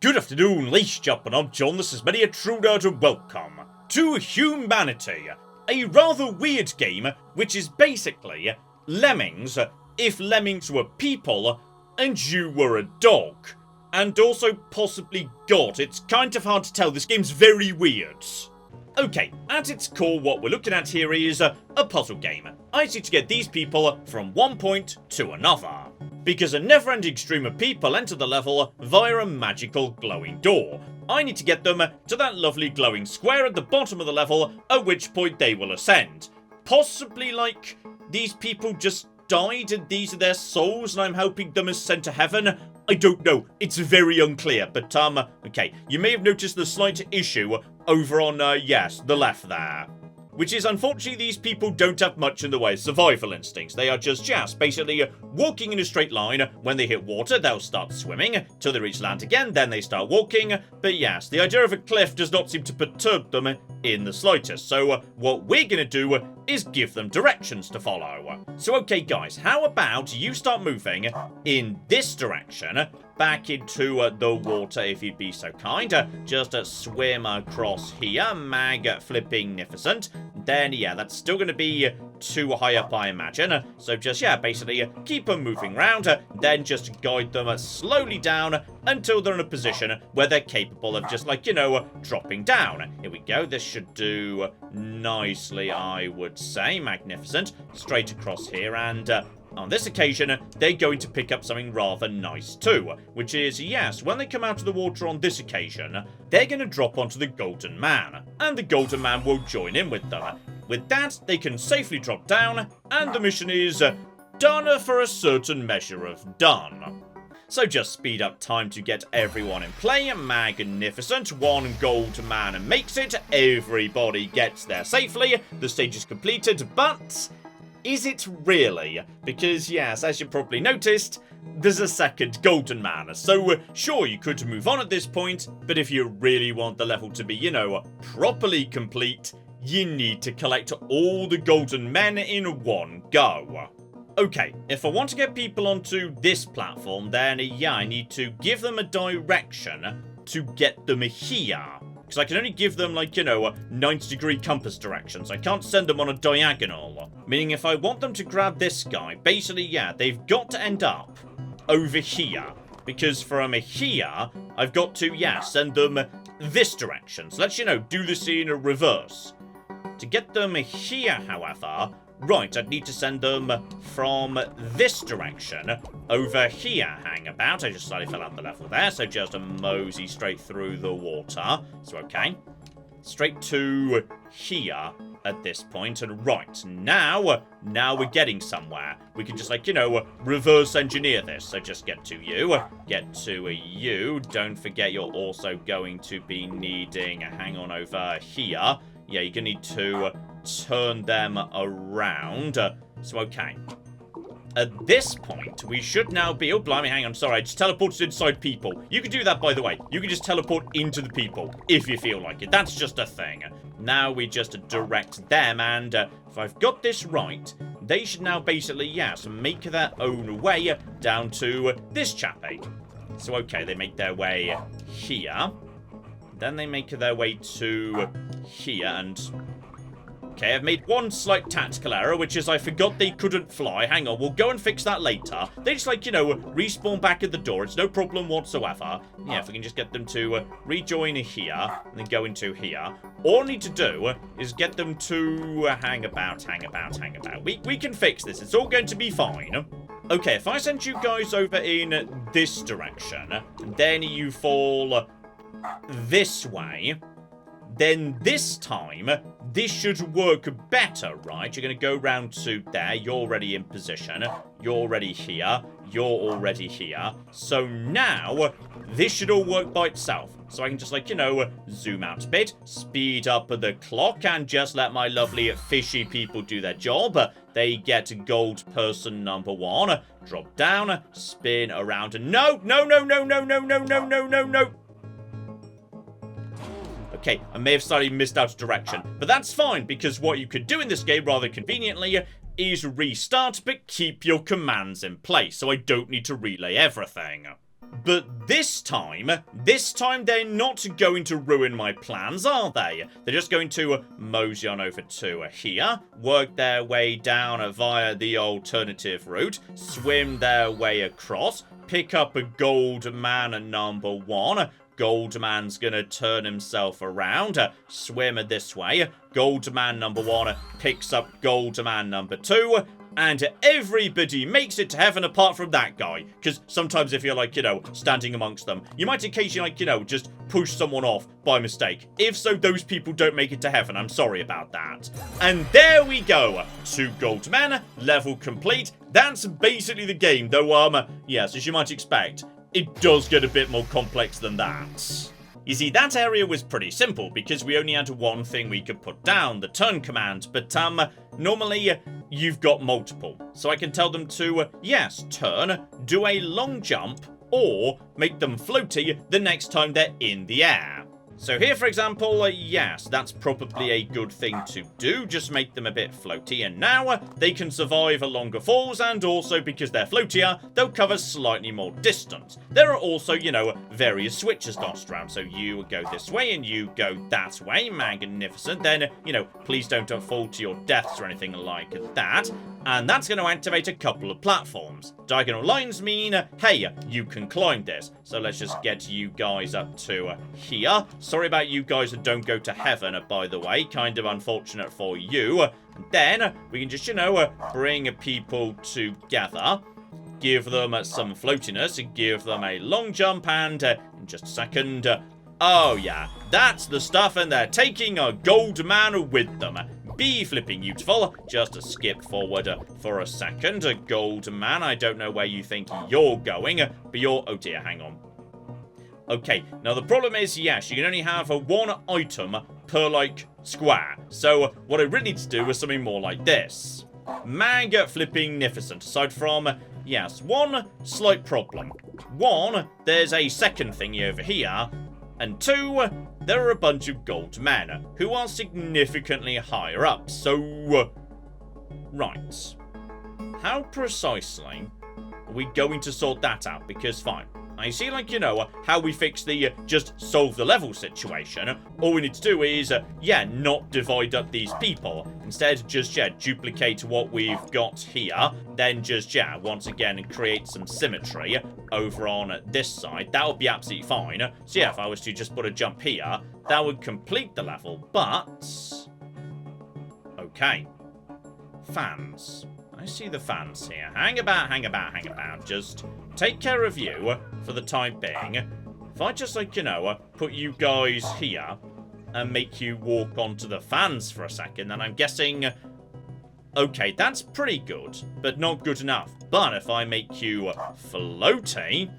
Good afternoon, ladies and gentlemen, I'm John, this is many a true nerd, and welcome to Humanity, a rather weird game, which is basically Lemmings, if Lemmings were people, and you were a dog. And also possibly God. It's kind of hard to tell, this game's very weird. Okay, at its core, what we're looking at here is a puzzle game. I need to get these people from one point to another, because a never-ending stream of people enter the level via a magical glowing door. I need to get them to that lovely glowing square at the bottom of the level, at which point they will ascend. Possibly like these people just died and these are their souls and I'm helping them ascend to heaven. I don't know, it's very unclear, but okay, you may have noticed the slight issue over on, yes, the left there. Which is, unfortunately, these people don't have much in the way of survival instincts. They are just basically walking in a straight line. When they hit water, they'll start swimming till they reach land again, then they start walking. But yes, the idea of a cliff does not seem to perturb them in the slightest. So what we're going to do is give them directions to follow. So okay, guys, how about you start moving in this direction, back into the water, if you'd be so kind. Just swim across here, mag-flipping-nificent. Then, yeah, that's still going to be too high up, I imagine. So just, basically keep them moving around, then just guide them slowly down until they're in a position where they're capable of just, like, dropping down. Here we go. This should do nicely, I would say. Magnificent. Straight across here, and on this occasion, they're going to pick up something rather nice too, which is, yes, when they come out of the water on this occasion, they're going to drop onto the Golden Man, and the Golden Man will join in with them. With that, they can safely drop down, and the mission is done for a certain measure of done. So just speed up time to get everyone in play. Magnificent. One Gold Man makes it. Everybody gets there safely. The stage is completed, but is it really? Because, yes, as you probably noticed, there's a second Golden Man. So, sure, you could move on at this point, but if you really want the level to be, properly complete, you need to collect all the Golden Men in one go. Okay, if I want to get people onto this platform, then, I need to give them a direction to get them here. Because I can only give them, 90-degree compass directions. I can't send them on a diagonal. Meaning if I want them to grab this guy, basically, they've got to end up over here. Because from here, I've got to, send them this direction. So let's, do this in reverse. To get them here, however, right, I'd need to send them from this direction over here. Hang about. I just slightly fell out the level there, so just a mosey straight through the water. So, okay. Straight to here at this point. And right, now we're getting somewhere. We can just, reverse engineer this. So just get to you. Get to you. Don't forget you're also going to be needing, hang on, over here. Yeah, you're going to need to turn them around. So, okay. At this point, we should now be... Oh, blimey, hang on. Sorry, I just teleported inside people. You can do that, by the way. You can just teleport into the people, if you feel like it. That's just a thing. Now we just direct them, and if I've got this right, they should now basically, make their own way down to this chappy. So, okay, they make their way here. Then they make their way to here, and... Okay, I've made one slight tactical error, which is I forgot they couldn't fly. Hang on, we'll go and fix that later. They just, respawn back at the door. It's no problem whatsoever. Yeah, if we can just get them to rejoin here, and then go into here. All I need to do is get them to hang about. We can fix this. It's all going to be fine. Okay, if I send you guys over in this direction, and then you fall this way, then this time, this should work better, right? You're going to go round to there. You're already in position. You're already here. You're already here. So now, this should all work by itself. So I can just, zoom out a bit, speed up the clock, and just let my lovely fishy people do their job. They get gold person number 1. Drop down, spin around, and no. Okay, I may have slightly missed out of direction, but that's fine, because what you could do in this game, rather conveniently, is restart, but keep your commands in place, so I don't need to relay everything. But this time they're not going to ruin my plans, are they? They're just going to mosey on over to here, work their way down via the alternative route, swim their way across, pick up a gold man number 1. Gold man's gonna turn himself around, swim this way. Gold man number 1 picks up gold man number 2. And everybody makes it to heaven apart from that guy. Because sometimes if you're, like, standing amongst them, you might occasionally, just push someone off by mistake. If so, those people don't make it to heaven. I'm sorry about that. And there we go. 2 gold men, level complete. That's basically the game, though, yes, as you might expect, it does get a bit more complex than that. You see, that area was pretty simple because we only had one thing we could put down, the turn command, but normally you've got multiple. So I can tell them to, yes, turn, do a long jump, or make them floaty the next time they're in the air. So here, for example, yes, that's probably a good thing to do, just make them a bit floaty, and now they can survive longer falls, and also because they're floatier, they'll cover slightly more distance. There are also, various switches dotted around, so you go this way and you go that way, magnificent, then, please don't fall to your deaths or anything like that. And that's going to activate a couple of platforms. Diagonal lines mean, hey, you can climb this. So let's just get you guys up to here. Sorry about you guys that don't go to heaven, by the way. Kind of unfortunate for you. And then we can just, bring people together. Give them some floatiness. Give them a long jump. And in just a second. Oh, yeah. That's the stuff. And they're taking a gold man with them. Be flipping beautiful. Just to skip forward for a second. A gold man. I don't know where you think you're going, but you're... Oh dear, hang on. Okay, now the problem is, yes, you can only have one item per, square. So what I really need to do is something more like this. Mag-flipping-nificent. Aside from, yes, one slight problem. 1, there's a second thingy over here. And 2, there are a bunch of gold men who are significantly higher up. So, right. How precisely are we going to sort that out? Because, fine, I see, how we fix the just solve the level situation. All we need to do is, not divide up these people. Instead, just, duplicate what we've got here. Then just, once again, create some symmetry over on this side. That would be absolutely fine. So, if I was to just put a jump here, that would complete the level. But, okay. Fans. I see the fans here. Hang about. Just take care of you for the time being. If I just, put you guys here and make you walk onto the fans for a second, then I'm guessing... Okay, that's pretty good, but not good enough. But if I make you floaty,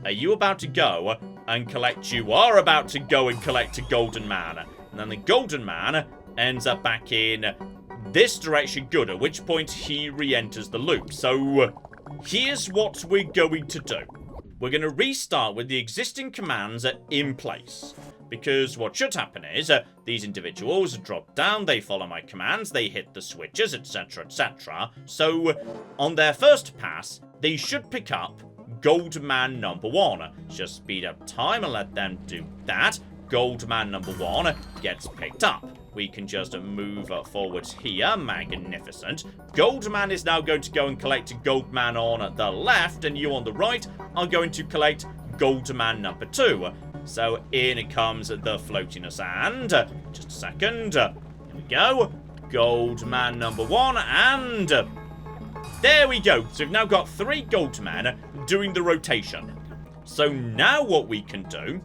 are you about to go and collect... You are about to go and collect a golden man. And then the golden man ends up back in... this direction good, at which point he re-enters the loop. So, here's what we're going to do. We're going to restart with the existing commands in place. Because what should happen is, these individuals drop down, they follow my commands, they hit the switches, etc, etc. So, on their first pass, they should pick up Gold Man number 1. Just speed up time and let them do that. Gold Man number 1 gets picked up. We can just move forwards here. Magnificent. Goldman is now going to go and collect Goldman on the left, and you on the right are going to collect Goldman number 2. So in comes the floatiness, and just a second. Here we go. Goldman number 1, and there we go. So we've now got 3 Goldmen doing the rotation. So now what we can do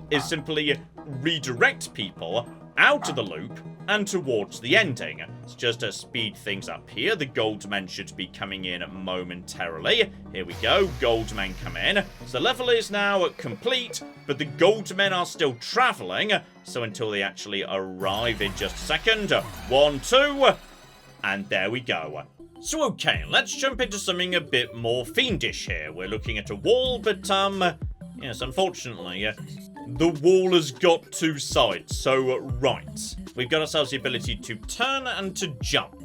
is simply redirect people out of the loop and towards the ending. It's just to speed things up here. The Goldmen should be coming in momentarily. Here we go. Goldmen come in. So the level is now complete, but the Goldmen are still traveling. So until they actually arrive in just a second. 1, 2, and there we go. So okay, let's jump into something a bit more fiendish here. We're looking at a wall, but yes, unfortunately, the wall has got 2 sides, so right. We've got ourselves the ability to turn and to jump.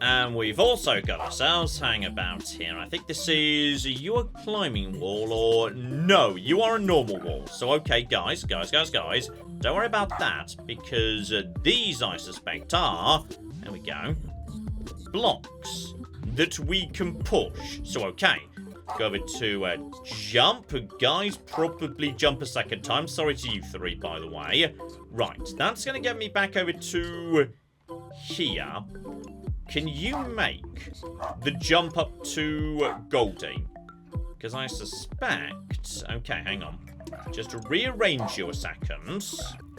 And we've also got ourselves hang about here. I think this is... Are you a climbing wall or... No, you are a normal wall. So, okay, guys. Don't worry about that. Because these, I suspect, are... There we go. Blocks that we can push. So, okay. Go over to jump. Guys, probably jump a second time. Sorry to you three, by the way. Right, that's going to get me back over to here. Can you make the jump up to Goldie? Because I suspect... Okay, hang on. Just rearrange you a second.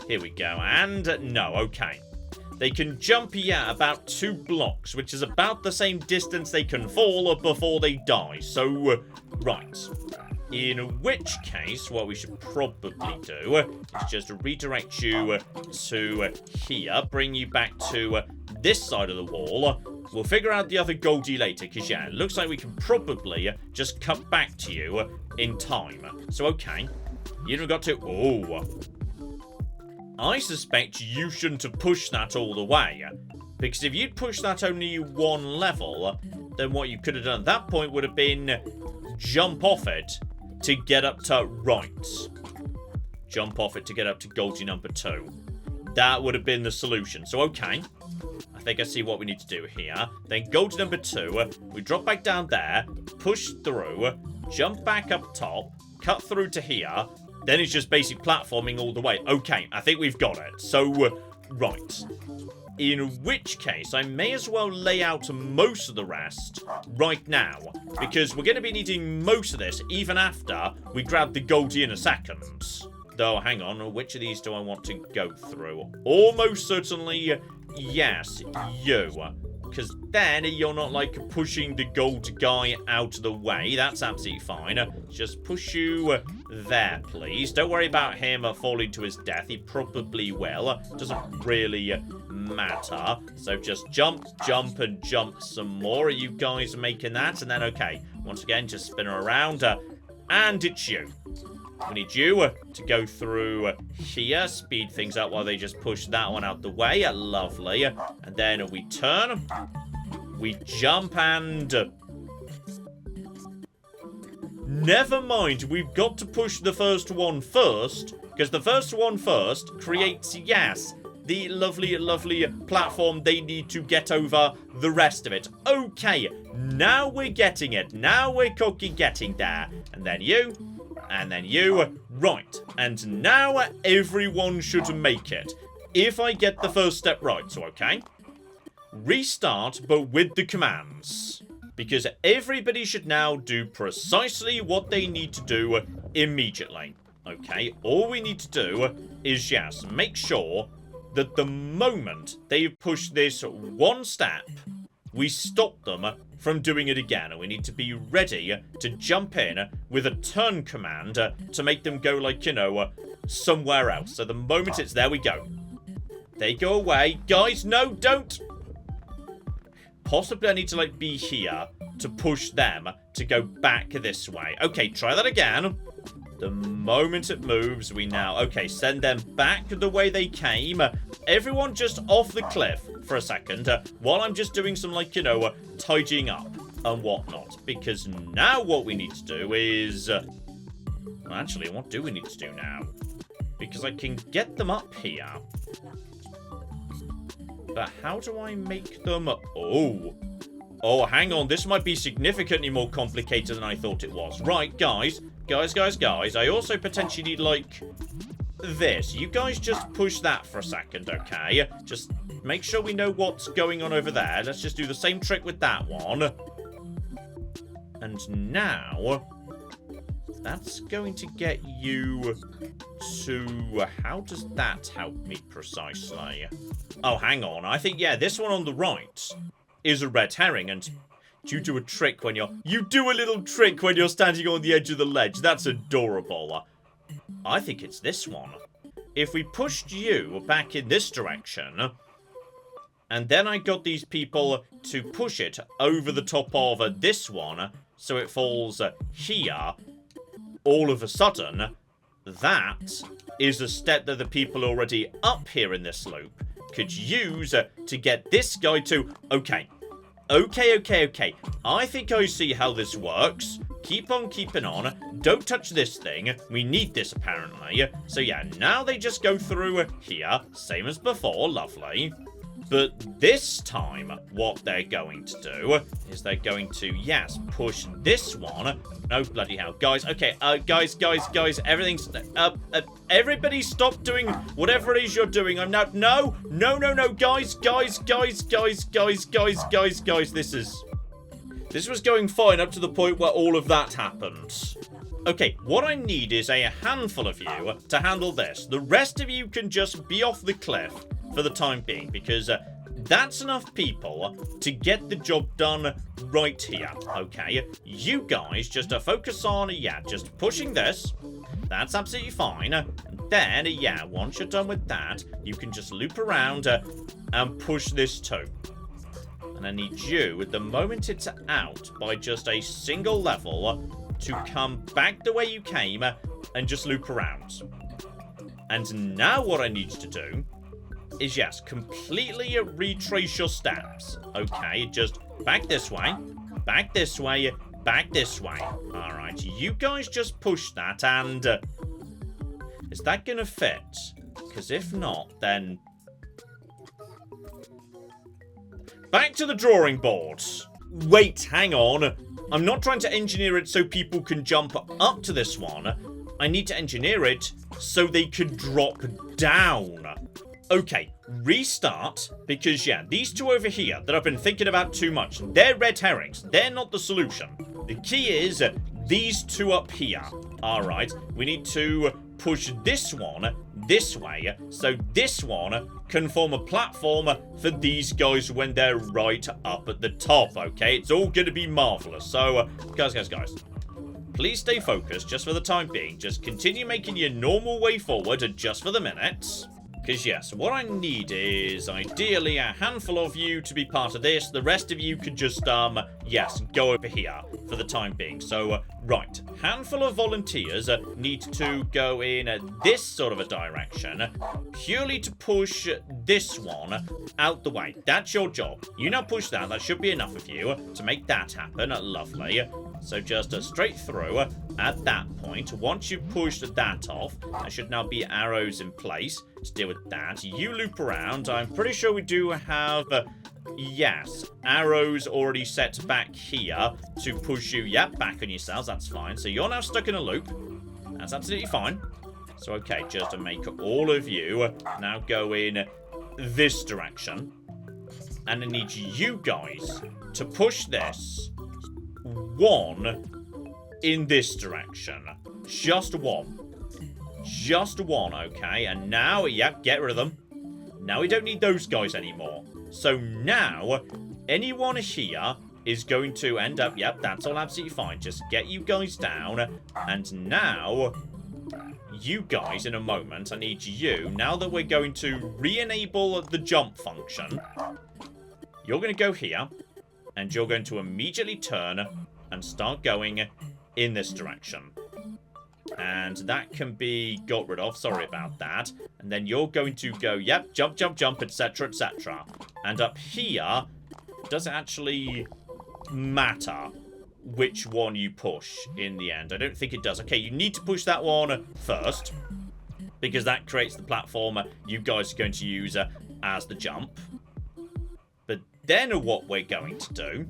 Here we go. And no, okay. They can jump, yeah, about 2 blocks, which is about the same distance they can fall before they die. So, right. In which case, what we should probably do is just redirect you to here, bring you back to this side of the wall. We'll figure out the other Goldie later, because, yeah, it looks like we can probably just cut back to you in time. So, okay. You've got to... Oh... I suspect you shouldn't have pushed that all the way. Because if you'd pushed that only 1 level, then what you could have done at that point would have been jump off it to get up to right. Jump off it to get up to Goldie number 2. That would have been the solution. So, okay. I think I see what we need to do here. Then Goldie number 2. We drop back down there, push through, jump back up top, cut through to here. Then it's just basic platforming all the way. Okay, I think we've got it. So, right. In which case, I may as well lay out most of the rest right now. Because we're going to be needing most of this even after we grab the Goldie in a second. Though, hang on, which of these do I want to go through? Almost certainly, yes, you. Because then you're not, like, pushing the gold guy out of the way. That's absolutely fine. Just push you there, please. Don't worry about him falling to his death. He probably will. Doesn't really matter. So just jump, and jump some more. Are you guys making that? And then, okay. Once again, just spin her around. And it's you. We need you to go through here, speed things up while they just push that one out the way. Lovely. And then we turn. We jump and... Never mind, we've got to push the first one first, because the first one first creates, yes, the lovely, lovely platform they need to get over the rest of it. Okay, now we're getting it. Now we're cooking getting there. And then you... And then you. Right. And now everyone should make it. If I get the first step right. So, okay. Restart, but with the commands. Because everybody should now do precisely what they need to do immediately. Okay. All we need to do is, yes, make sure that the moment they push this one step, we stop them from doing it again. And we need to be ready to jump in with a turn command to make them go, like, you know, somewhere else. So the moment it's there, we go. They go away. Guys, no, don't. Possibly I need to, like, be here to push them to go back this way. Okay, try that again. The moment it moves, we now... Okay, send them back the way they came. Everyone just off the cliff for a second while I'm just doing some, like, you know, tidying up and whatnot. Because now what we need to do is... Well, actually, what do we need to do now? Because I can get them up here. But how do I make them... Oh, hang on. This might be significantly more complicated than I thought it was. Right, guys. Guys. I also potentially need, like, this. You guys just push that for a second, okay? Just make sure we know what's going on over there. Let's just do the same trick with that one. And now... That's going to get you to... How does that help me precisely? Oh, hang on. I think, yeah, this one on the right is a red herring, and you do a trick when you're... You do a little trick when you're standing on the edge of the ledge. That's adorable. I think it's this one. If we pushed you back in this direction, and then I got these people to push it over the top of this one, so it falls here... All of a sudden, that is a step that the people already up here in this loop could use to get this guy to... Okay, Okay. I think I see how this works. Keep on keeping on. Don't touch this thing. We need this, apparently. So, yeah, now they just go through here. Same as before. Lovely. But this time, what they're going to do is they're going to, yes, push this one. No, bloody hell. Guys, okay, guys, everything's, everybody stop doing whatever it is you're doing. I'm not, no, guys, this was going fine up to the point where all of that happened. Okay, what I need is a handful of you to handle this. The rest of you can just be off the cliff for the time being, because that's enough people to get the job done right here, okay? You guys just focus on, yeah, just pushing this. That's absolutely fine. And then, yeah, once you're done with that, you can just loop around and push this too. And I need you, at the moment it's out, by just a single level, to come back the way you came and just loop around. And now what I need you to do is, yes, completely retrace your steps. Okay, just back this way, back this way, back this way. Alright, you guys just push that, and is that gonna fit? Because if not, then back to the drawing board. Wait, hang on. I'm not trying to engineer it so people can jump up to this one. I need to engineer it so they can drop down. Okay, restart, because, yeah, these two over here that I've been thinking about too much, they're red herrings. They're not the solution. The key is these two up here. Alright, we need to push this one this way, so this one can form a platform for these guys when they're right up at the top, okay? It's all going to be marvellous. So, guys, please stay focused just for the time being. Just continue making your normal way forward just for the minute. Because, yes, what I need is, ideally, a handful of you to be part of this. The rest of you can just, yes, go over here for the time being. So, right, handful of volunteers need to go in this sort of a direction, purely to push this one out the way. That's your job. You now push that. That should be enough of you to make that happen. Lovely. So just straight through at that point. Once you've pushed that off, there should now be arrows in place to deal with that. You loop around. I'm pretty sure we do have, yes, arrows already set back here to push you, yep, back on yourselves. That's fine. So you're now stuck in a loop. That's absolutely fine. So, okay, just to make all of you now go in this direction. And I need you guys to push this one in this direction. Just one. Just one, okay? And now, yep, get rid of them. Now we don't need those guys anymore. So now, anyone here is going to end up, yep, that's all absolutely fine. Just get you guys down. And now, you guys, in a moment, I need you, now that we're going to re-enable the jump function, you're going to go here, and you're going to immediately turn and start going in this direction. And that can be got rid of. Sorry about that. And then you're going to go, yep, jump, jump, jump, etc., etc. And up here, does it actually matter which one you push in the end? I don't think it does. Okay, you need to push that one first, because that creates the platform you guys are going to use as the jump. But then what we're going to do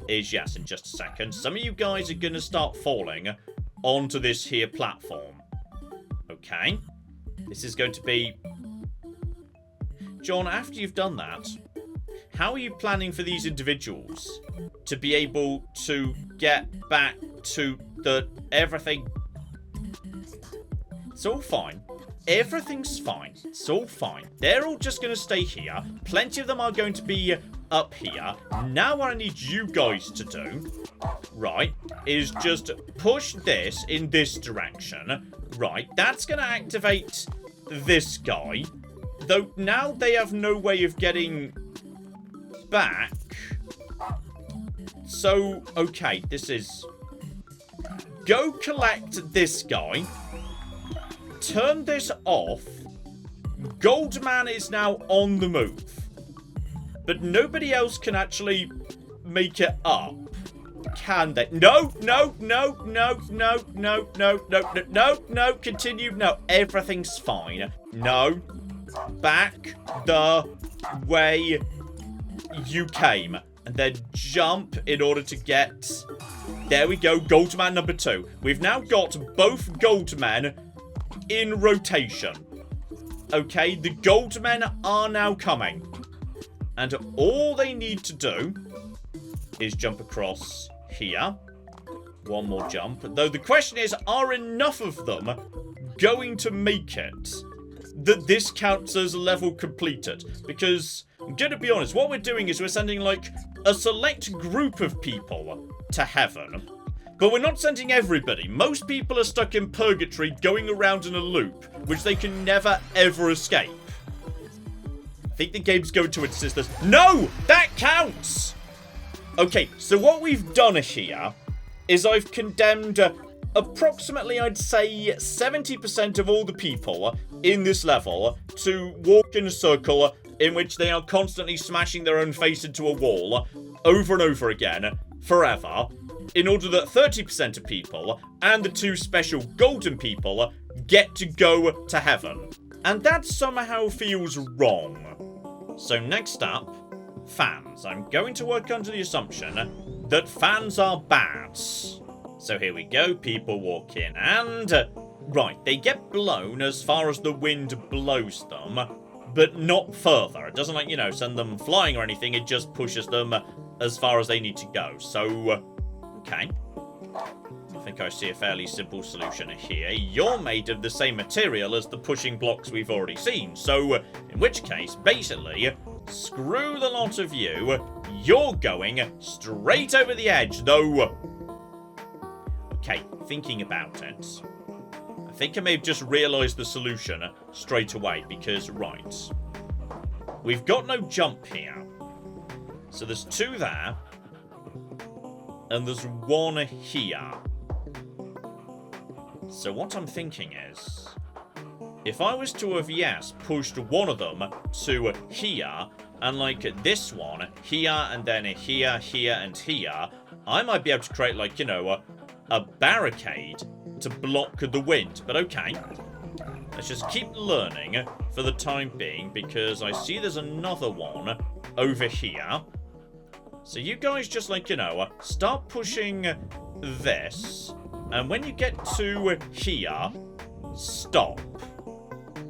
is, yes, in just a second, some of you guys are going to start falling onto this here platform. Okay? This is going to be... John, after you've done that, how are you planning for these individuals to be able to get back to the everything? It's all fine. Everything's fine. It's all fine. They're all just going to stay here. Plenty of them are going to be up here. Now what I need you guys to do, right, is just push this in this direction. Right, that's going to activate this guy. Though now they have no way of getting back. So, okay, this is... Go collect this guy. Turn this off. Goldman is now on the move. But nobody else can actually make it up? Can they? No, no, no, no, no, no, no, no, no, no, no, continue. No, everything's fine. No, back the way you came. And then jump in order to get... There we go, gold man number 2. We've now got both gold men in rotation. Okay, the gold men are now coming. And all they need to do is jump across here. One more jump. Though the question is, are enough of them going to make it that this counts as level completed? Because, I'm going to be honest, what we're doing is we're sending, like, a select group of people to heaven. But we're not sending everybody. Most people are stuck in purgatory going around in a loop, which they can never, ever escape. I think the game's going to insist this. No! That counts! Okay, so what we've done here is I've condemned approximately, I'd say, 70% of all the people in this level to walk in a circle in which they are constantly smashing their own face into a wall over and over again, forever, in order that 30% of people and the 2 special golden people get to go to heaven. And that somehow feels wrong. So next up, fans. I'm going to work under the assumption that fans are bad. So here we go, people walk in and... right, they get blown as far as the wind blows them, but not further. It doesn't, like, you know, send them flying or anything. It just pushes them as far as they need to go. So, okay. I think I see a fairly simple solution here. You're made of the same material as the pushing blocks we've already seen. So, in which case, basically, screw the lot of you. You're going straight over the edge, though. Okay, thinking about it. I think I may have just realised the solution straight away, because, right, we've got no jump here. So there's 2 there, and there's 1 here. So what I'm thinking is, if I was to have, yes, pushed one of them to here, and like this one, here, and then here, here, and here, I might be able to create, like, you know, a barricade to block the wind. But okay, let's just keep learning for the time being, because I see there's another one over here. So you guys just, like, you know, start pushing this, and when you get to here, stop.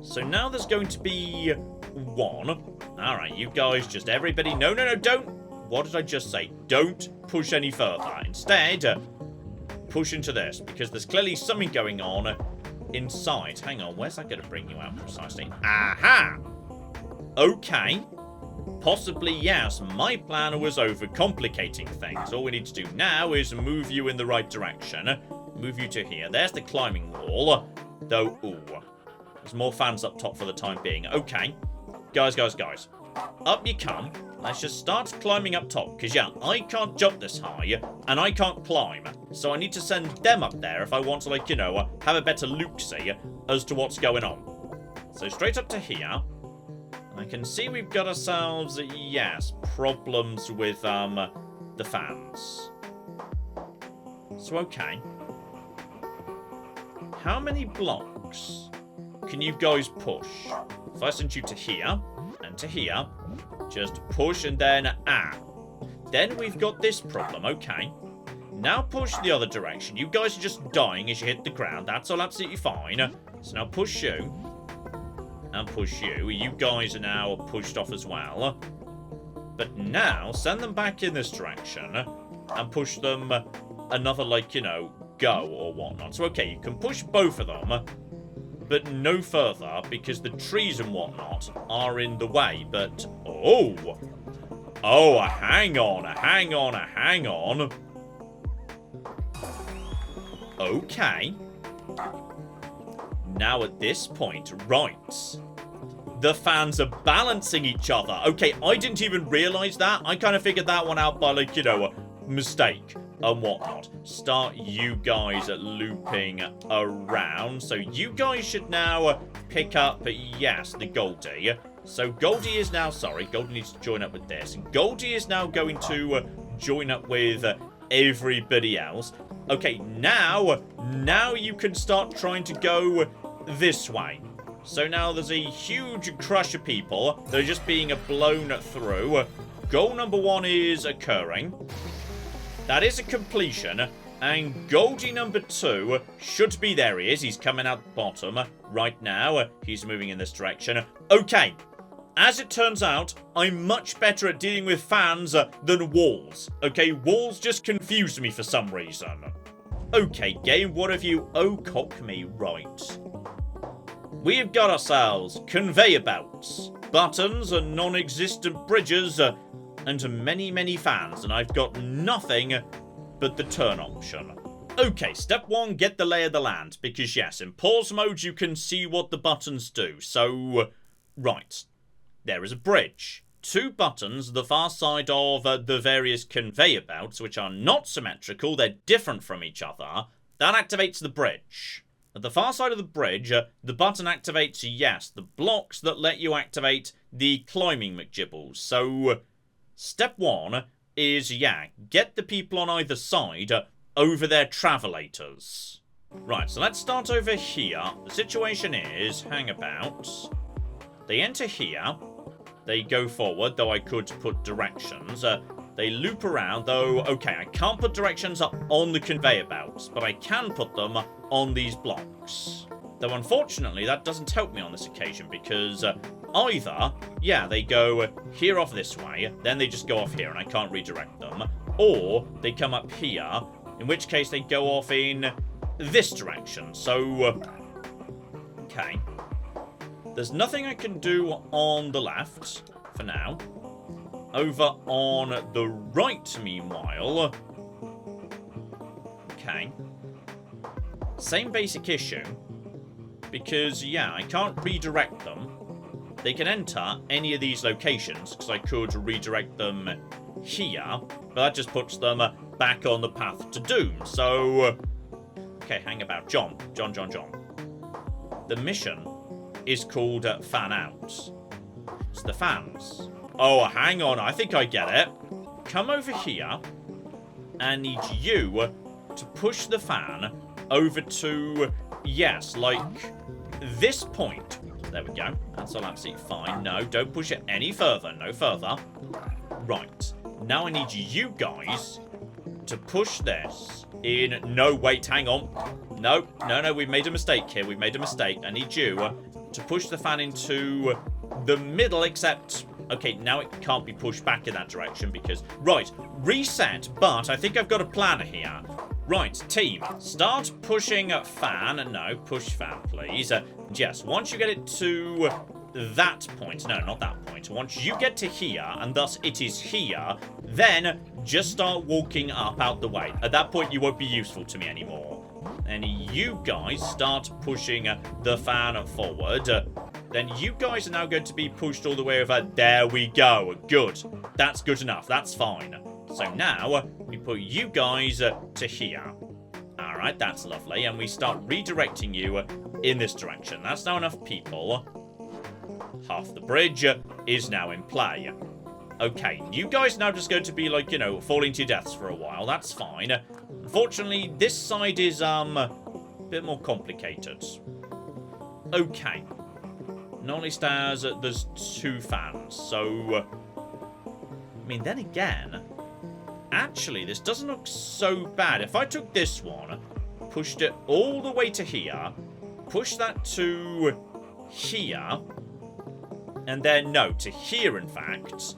So now there's going to be 1. Alright, you guys just, everybody, no, no, no, don't. What did I just say? Don't push any further. Instead, push into this, because there's clearly something going on inside. Hang on, where's that going to bring you out precisely? Aha! Okay. Possibly, yes, my plan was overcomplicating things. All we need to do now is move you in the right direction. Move you to here. There's the climbing wall. Though, ooh. There's more fans up top for the time being. Okay. Guys, guys, guys. Up you come. Let's just start climbing up top. Because, yeah, I can't jump this high. And I can't climb. So I need to send them up there if I want to, like, you know, have a better look-see as to what's going on. So straight up to here. I can see we've got ourselves, yes, problems with, the fans. So, okay. How many blocks can you guys push? If I send you to here, and to here, just push and then, Then we've got this problem, okay. Now push the other direction. You guys are just dying as you hit the ground. That's all absolutely fine. So now push you. And push you. You guys are now pushed off as well. But now, send them back in this direction. And push them another, like, you know, go or whatnot. So, okay, you can push both of them. But no further, because the trees and whatnot are in the way. But, oh! Oh, hang on, hang on, hang on. Okay. Now at this point, right, the fans are balancing each other. Okay, I didn't even realise that. I kind of figured that one out by, like, you know, a mistake and whatnot. Start you guys looping around. So you guys should now pick up, yes, the Goldie. So Goldie is now, sorry, Goldie needs to join up with this. Goldie is now going to join up with everybody else. Okay, now you can start trying to go this way. So now there's a huge crush of people that are just being blown through. Goal number 1 is occurring. That is a completion. And Goldie number 2 should be, there he is. He's coming out the bottom right now. He's moving in this direction. Okay. As it turns out, I'm much better at dealing with fans than walls. Okay, walls just confuse me for some reason. Okay, game, what have you cock me right? We've got ourselves conveyor belts, buttons and non-existent bridges, and many fans, and I've got nothing but the turn option. Okay, step 1, get the lay of the land, because yes, in pause mode you can see what the buttons do. So, right, there is a bridge. 2 buttons, the far side of the various conveyor belts, which are not symmetrical, they're different from each other. That activates the bridge. At the far side of the bridge, the button activates, yes, the blocks that let you activate the climbing McGibbles. So, step 1 is, yeah, get the people on either side over their travelators. Right, so let's start over here. The situation is, hang about. They enter here. They go forward, though I could put directions. They loop around, though, okay, I can't put directions up on the conveyor belts, but I can put them on these blocks. Though, unfortunately, that doesn't help me on this occasion, because either, yeah, they go here off this way, then they just go off here and I can't redirect them, or they come up here, in which case they go off in this direction. So, okay. There's nothing I can do on the left, for now. Over on the right, meanwhile. Okay. Same basic issue. Because, yeah, I can't redirect them. They can enter any of these locations, because I could redirect them here, but that just puts them back on the path to doom. So, okay, hang about. John. The mission is called Fan Out. It's the fans. Oh, hang on, I think I get it. Come over here, and I need you to push the fan over to, yes, like this point. There we go. That's all absolutely fine. No, don't push it any further. No further. Right. Now I need you guys to push this in. No, wait, hang on. No, we've made a mistake here. We've made a mistake. I need you to push the fan into the middle, except, okay, now it can't be pushed back in that direction because, right, reset, but I think I've got a plan here. Right, team, start pushing fan. No, push fan, please. Yes, once you get it to that point, no, not that point. Once you get to here, and thus it is here, then just start walking up out the way. At that point, you won't be useful to me anymore. And you guys start pushing the fan forward. Then you guys are now going to be pushed all the way over. There we go. Good. That's good enough. That's fine. So now, we put you guys to here. Alright, that's lovely. And we start redirecting you in this direction. That's now enough people. Half the bridge is now in play. Okay, you guys now just going to be like, you know, falling to your deaths for a while. That's fine. Unfortunately, this side is, a bit more complicated. Okay. Not only stars, there's 2 fans. So, I mean, then again, actually, this doesn't look so bad. If I took this one, pushed it all the way to here, pushed that to here, and then, no, to here, in fact,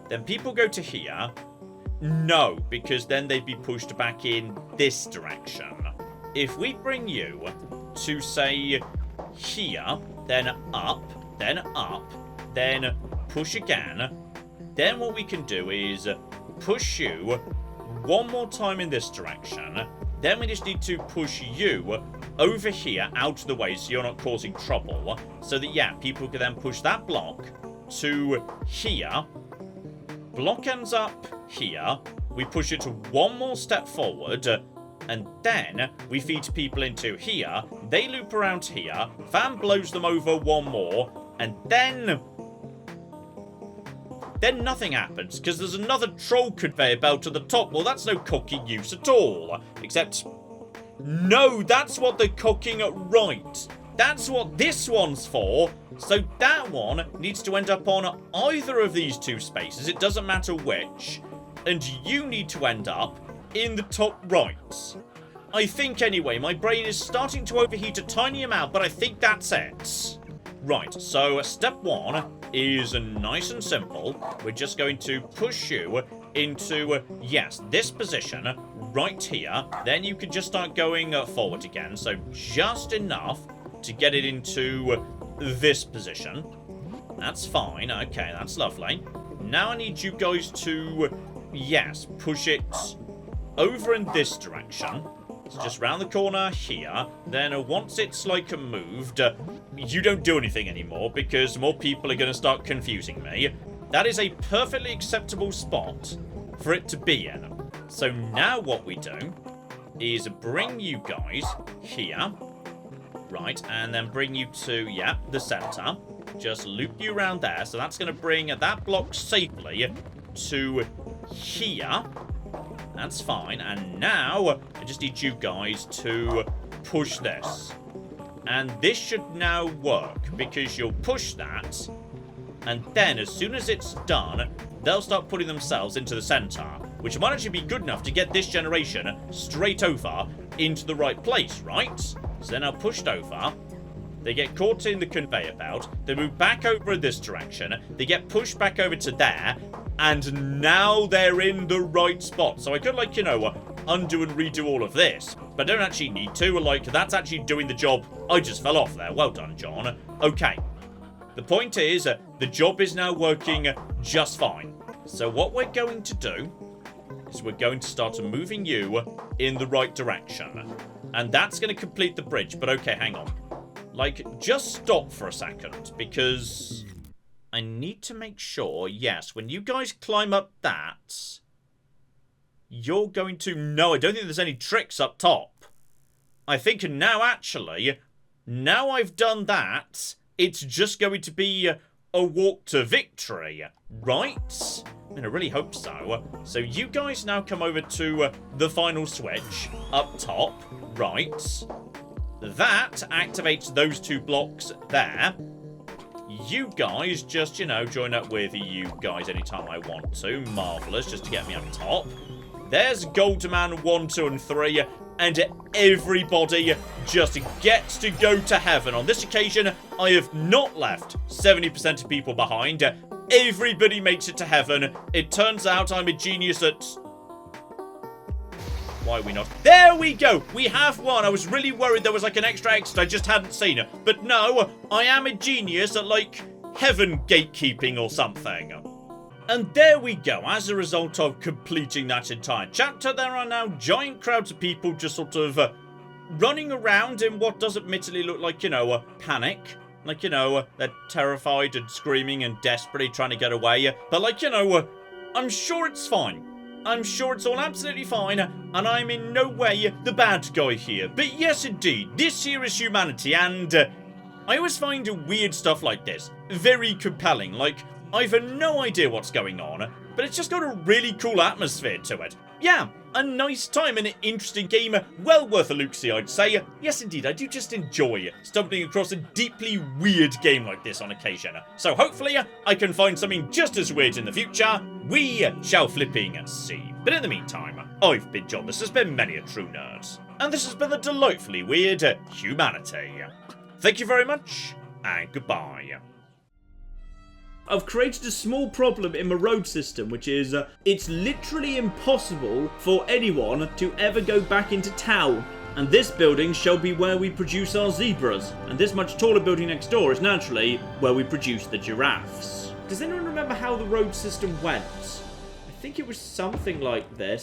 then people go to here. No, because then they'd be pushed back in this direction. If we bring you to, say, here, then up, then push again, then what we can do is push you one more time in this direction. Then we just need to push you over here out of the way so you're not causing trouble. So that, yeah, people can then push that block to here. Block ends up here. We push it one more step forward. And then we feed people into here. They loop around here. Fan blows them over one more. And then then nothing happens, because there's another troll conveyor belt at the top. Well, that's no cooking use at all. Except, no, that's what they're cooking at right. That's what this one's for. So that one needs to end up on either of these two spaces. It doesn't matter which. And you need to end up in the top right. I think anyway, my brain is starting to overheat a tiny amount, but I think that's it. Right, so step one is nice and simple. We're just going to push you into, yes, this position right here. Then you can just start going forward again. So just enough to get it into this position. That's fine. Okay, that's lovely. Now I need you guys to, yes, push it over in this direction. So just round the corner here. Then once it's like moved, you don't do anything anymore because more people are going to start confusing me. That is a perfectly acceptable spot for it to be in. So now what we do is bring you guys here. Right, and then bring you to, yeah, the center. Just loop you around there. So that's going to bring that block safely to here. That's fine. And now I just need you guys to push this. And this should now work because you'll push that. And then as soon as it's done, they'll start putting themselves into the center, which might actually be good enough to get this generation straight over into the right place, right? So they're now pushed over. They get caught in the conveyor belt. They move back over in this direction. They get pushed back over to there. And now they're in the right spot. So I could, like, you know, undo and redo all of this. But I don't actually need to. Like, that's actually doing the job. I just fell off there. Well done, John. Okay. The point is, the job is now working just fine. So what we're going to do is we're going to start moving you in the right direction. And that's going to complete the bridge. But okay, hang on. Like, just stop for a second. Because I need to make sure, yes, when you guys climb up that, you're going to... No, I don't think there's any tricks up top. I think now, actually, now I've done that, it's just going to be a walk to victory, right? I mean, I really hope so. So you guys now come over to the final switch up top, right? That activates those two blocks there. You guys just, you know, join up with you guys anytime I want to. Marvellous, just to get me up top. There's Goldman 1, 2, and 3. And everybody just gets to go to heaven. On this occasion, I have not left 70% of people behind. Everybody makes it to heaven. It turns out I'm a genius at... Why are we not? There we go. We have one. I was really worried there was like an extra exit I just hadn't seen it. But no, I am a genius at like heaven gatekeeping or something. And there we go. As a result of completing that entire chapter, there are now giant crowds of people just sort of running around in what does admittedly look like, you know, a panic. Like, you know, they're terrified and screaming and desperately trying to get away. But like, you know, I'm sure it's fine. I'm sure it's all absolutely fine, and I'm in no way the bad guy here. But yes, indeed, this here is humanity, and I always find weird stuff like this very compelling. Like, I've no idea what's going on, but it's just got a really cool atmosphere to it. Yeah, a nice time and an interesting game. Well worth a look-see, I'd say. Yes, indeed, I do just enjoy stumbling across a deeply weird game like this on occasion. So hopefully, I can find something just as weird in the future. We shall flipping see. But in the meantime, I've been John, this has been Many a True Nerd, and this has been the delightfully weird humanity. Thank you very much, and goodbye. I've created a small problem in my road system, which is it's literally impossible for anyone to ever go back into town. And this building shall be where we produce our zebras. And this much taller building next door is naturally where we produce the giraffes. Does anyone remember how the road system went? I think it was something like this.